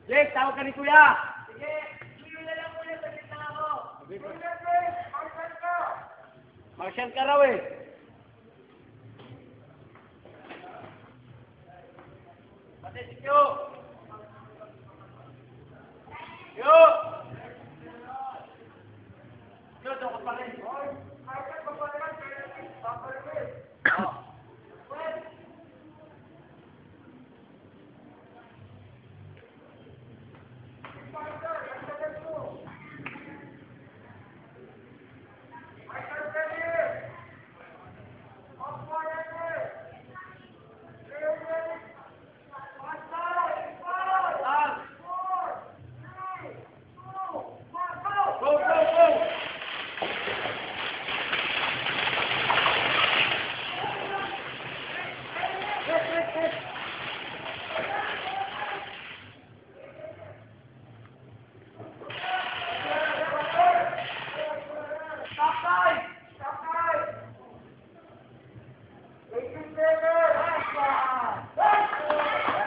Jake, tawag ka ni Kuya! Sige! Sige na lang muna sa gitna ako! Marshal ka raw eh! Pati si Kyo! Kyo! Kyo, doon ka pa rin!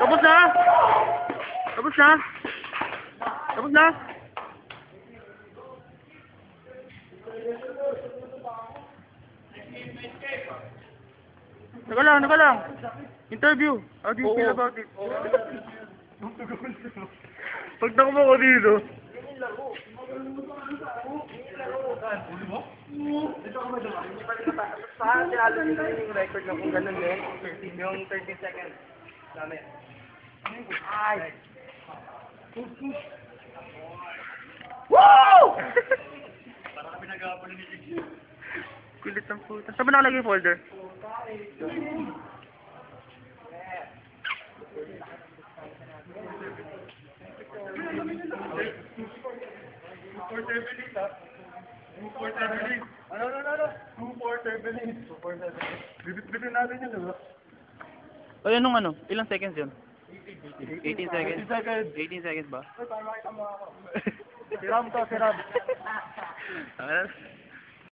Tapos na? Tapos na? Tapos na? Naga lang. Interview. How do you feel about it? Pag nakuha ko dito. Saan sinalo nila yung record na kung ganun din? Yung 30 seconds. Dami. Ay! Woo! Para kami nag-aapon ni Jig. Kulit ng puta. Saan ba nakalagay yung folder? Bibit-bitin natin yun, diba? O yan nung ano? Ilang seconds yun? 18 seconds. 18 seconds. 18 seconds ba? Ay, para makita mo ako. Si Ram to, si Ram. Ano?